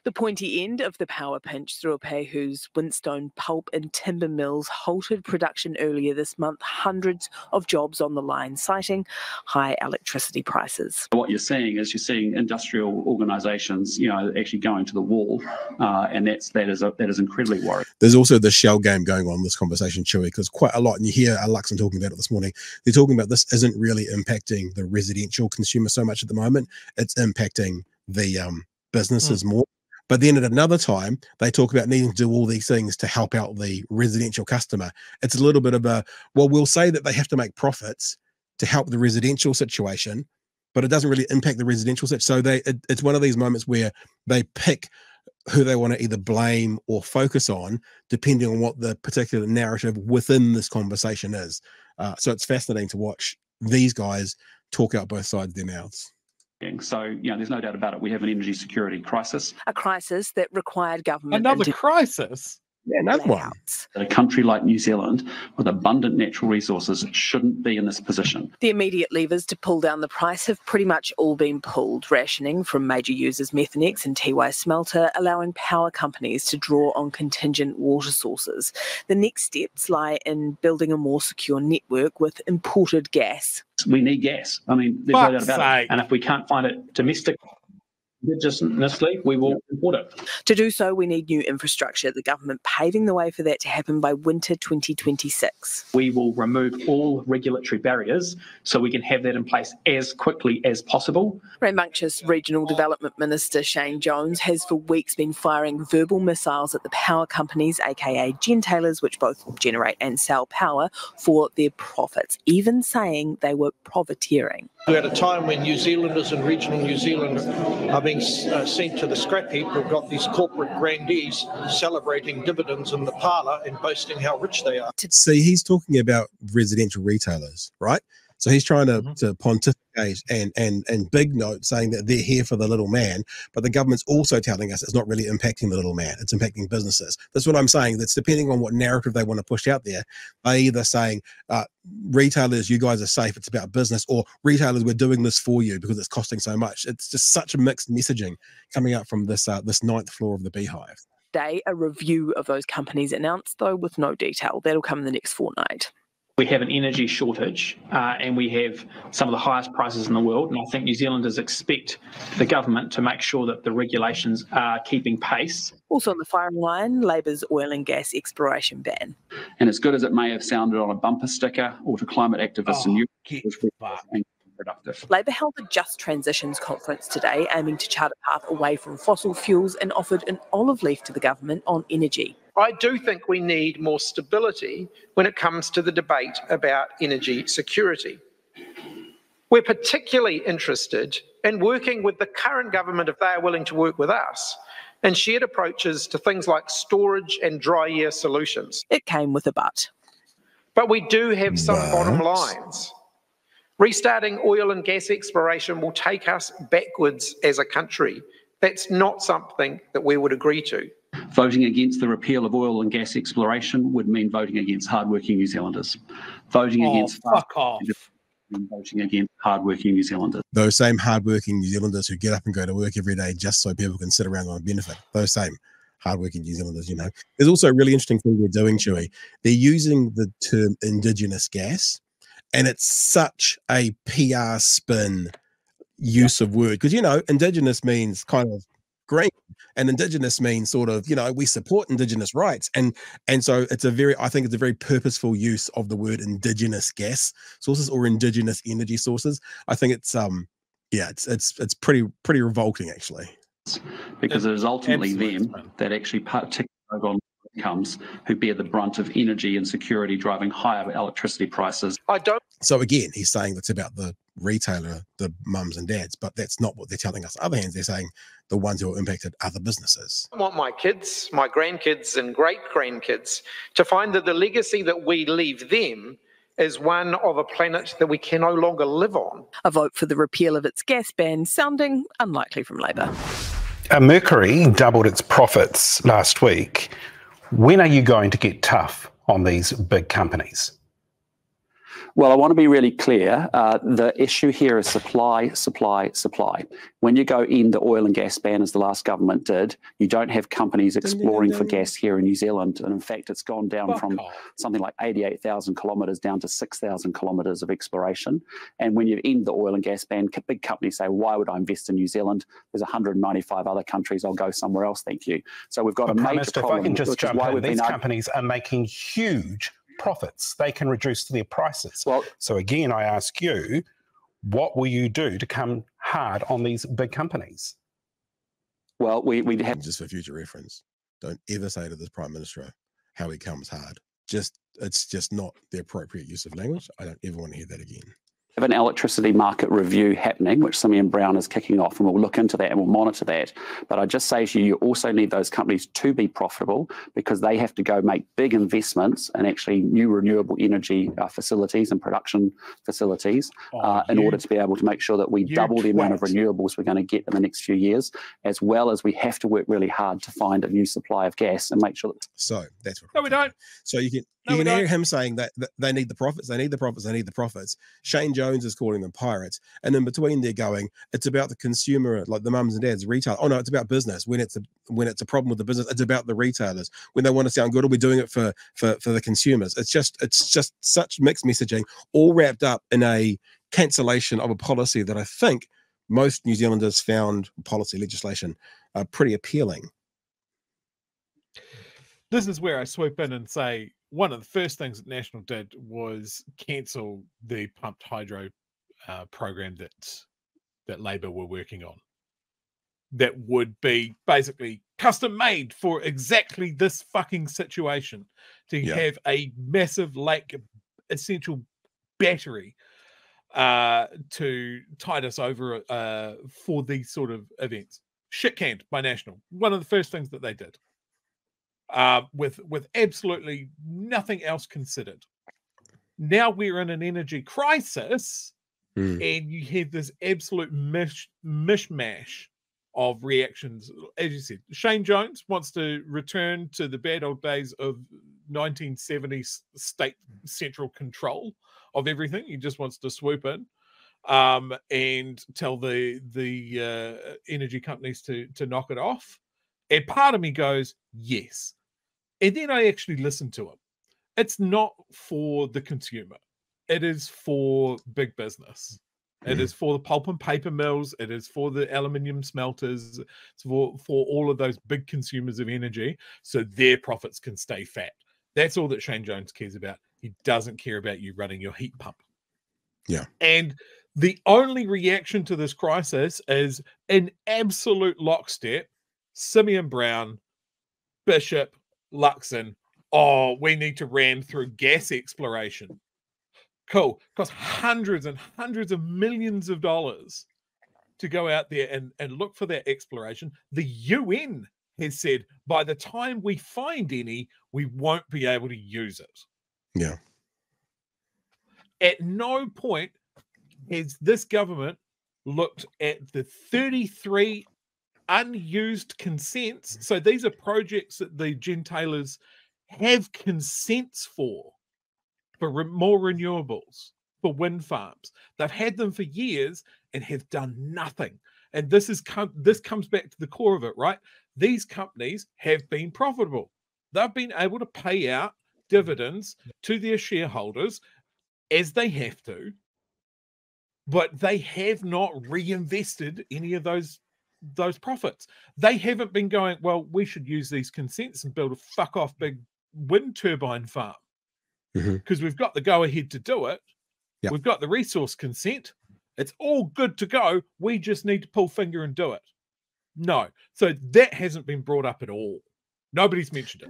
The pointy end of the power pinch through Ruapehu's Winstone pulp and timber mills halted production earlier this month, hundreds of jobs on the line, citing high electricity prices. What you're seeing is industrial organisations, actually going to the wall, and that is incredibly worrying. There's also the shell game going on in this conversation, Chewy, because quite a lot, and you hear Luxon talking about it this morning, they're talking about this isn't really impacting the residential consumer so much at the moment, it's impacting the businesses more. But then at another time, they talk about needing to do all these things to help out the residential customer. It's a little bit of a, well, we'll say that they have to make profits to help the residential situation, but it doesn't really impact the residential situation. So it's one of these moments where they pick who they want to either blame or focus on, depending on what the particular narrative within this conversation is. So it's fascinating to watch these guys talk out both sides of their mouths. So, there's no doubt about it. We have an energy security crisis. A crisis that required government... Another crisis? Yeah, another one. A country like New Zealand, with abundant natural resources, shouldn't be in this position. The immediate levers to pull down the price have pretty much all been pulled. Rationing from major users Methanex and Tiwai Smelter, allowing power companies to draw on contingent water sources. The next steps lie in building a more secure network with imported gas. We need gas. I mean, there's no doubt about it. And if we can't find it domestically, we will import it. To do so, we need new infrastructure, the government paving the way for that to happen by winter 2026. We will remove all regulatory barriers so we can have that in place as quickly as possible. Rambunctious Regional Development Minister Shane Jones has for weeks been firing verbal missiles at the power companies, aka gentailers, which both generate and sell power, for their profits, even saying they were profiteering. We're at a time when New Zealanders and regional New Zealand are being sent to the scrap heap. We've got these corporate grandees celebrating dividends in the parlour and boasting how rich they are. See, he's talking about residential retailers, right? So he's trying to pontificate and big note saying that they're here for the little man, but the government's also telling us it's not really impacting the little man, it's impacting businesses. That's what I'm saying. That's depending on what narrative they want to push out there. They're either saying, retailers, you guys are safe, it's about business, or retailers, we're doing this for you because it's costing so much. It's just such a mixed messaging coming out from this ninth floor of the beehive. A review of those companies announced, though, with no detail. That'll come in the next fortnight. We have an energy shortage and we have some of the highest prices in the world. And I think New Zealanders expect the government to make sure that the regulations are keeping pace. Also on the firing line, Labor's oil and gas exploration ban. And as good as it may have sounded on a bumper sticker or to climate activists in Europe, it was productive. Labor held a Just Transitions conference today, aiming to chart a path away from fossil fuels, and offered an olive leaf to the government on energy. I do think we need more stability when it comes to the debate about energy security. We're particularly interested in working with the current government, if they are willing to work with us, and shared approaches to things like storage and dry year solutions. It came with a but. But we do have some bottom lines. Restarting oil and gas exploration will take us backwards as a country. That's not something that we would agree to. Voting against the repeal of oil and gas exploration would mean voting against hardworking New Zealanders. Voting against voting against hardworking New Zealanders. Those same hardworking New Zealanders who get up and go to work every day just so people can sit around on a benefit. Those same hardworking New Zealanders, you know. There's also a really interesting thing they're doing, Chewy. They're using the term Indigenous gas, and it's such a PR spin use of word, because, you know, Indigenous means kind of green, and Indigenous means sort of, you know, we support Indigenous rights, and so it's I think it's a very purposeful use of the word Indigenous gas sources or Indigenous energy sources. I think it's it's pretty revolting, actually, because it is ultimately them that actually particularly on incomes who bear the brunt of energy insecurity, driving higher electricity prices. So again, he's saying that's about the retailer, the mums and dads, but that's not what they're telling us. On the other hand, they're saying the ones who are impacted are the businesses. I want my kids, my grandkids and great-grandkids to find that the legacy that we leave them is one of a planet that we can no longer live on. A vote for the repeal of its gas ban sounding unlikely from Labor. Mercury doubled its profits last week. When are you going to get tough on these big companies? Well, I want to be really clear. The issue here is supply, supply, supply. When you go in the oil and gas ban, as the last government did, you don't have companies exploring for gas here in New Zealand. And in fact, it's gone down from something like 88,000 kilometres down to 6,000 kilometres of exploration. And when you end the oil and gas ban, big companies say, why would I invest in New Zealand? There's 195 other countries. I'll go somewhere else, thank you. So we've got a major problem. If I can just jump in, these companies are making huge profits. They can reduce their prices. Well, so again, I ask you, what will you do to come hard on these big companies? Well, we have... Just for future reference, don't ever say to this Prime Minister how he comes hard. It's just not the appropriate use of language. I don't ever want to hear that again. Have an electricity market review happening, which Simeon Brown is kicking off, and we'll look into that and we'll monitor that. But I just say to you, you also need those companies to be profitable, because they have to go make big investments in actually new renewable energy facilities and production facilities in order to be able to make sure that we double the amount of renewables we're going to get in the next few years, as well as we have to work really hard to find a new supply of gas and make sure that... So that's what... No, we don't. So you can hear him saying that they need the profits, they need the profits, they need the profits. Shane Jones is calling them pirates. And in between they're going, it's about the consumer, like the mums and dads, retail. Oh no, it's about business. When it's a problem with the business, it's about the retailers. When they want to sound good, are we doing it for the consumers? It's just such mixed messaging, all wrapped up in a cancellation of a policy that I think most New Zealanders found policy legislation pretty appealing. This is where I swoop in and say, one of the first things that National did was cancel the pumped hydro program that Labor were working on. That would be basically custom made for exactly this fucking situation, to have a massive lake essential battery to tide us over for these sort of events. Shit canned by National. One of the first things that they did. With absolutely nothing else considered. Now we're in an energy crisis, and you have this absolute mishmash of reactions. As you said, Shane Jones wants to return to the bad old days of 1970s state central control of everything. He just wants to swoop in and tell the energy companies to knock it off. And part of me goes, yes. And then I actually listen to him. It's not for the consumer. It is for big business. It is for the pulp and paper mills. It is for the aluminium smelters. It's for all of those big consumers of energy, so their profits can stay fat. That's all that Shane Jones cares about. He doesn't care about you running your heat pump. Yeah. And the only reaction to this crisis is in absolute lockstep. Simeon Brown, Bishop, Luxon, we need to ram through gas exploration. Cool. Costs hundreds and hundreds of millions of dollars to go out there and look for that exploration. The UN has said by the time we find any, we won't be able to use it. Yeah. At no point has this government looked at the 33 unused consents. So these are projects that the gentailers have consents for more renewables, for wind farms. They've had them for years and have done nothing. And this comes back to the core of it, right? These companies have been profitable. They've been able to pay out dividends to their shareholders as they have to, but they have not reinvested any of those profits. They haven't been going, well, we should use these consents and build a fuck off big wind turbine farm because we've got the go ahead to do it. Yep. We've got the resource consent. It's all good to go. We just need to pull finger and do it. No. So that hasn't been brought up at all. Nobody's mentioned it.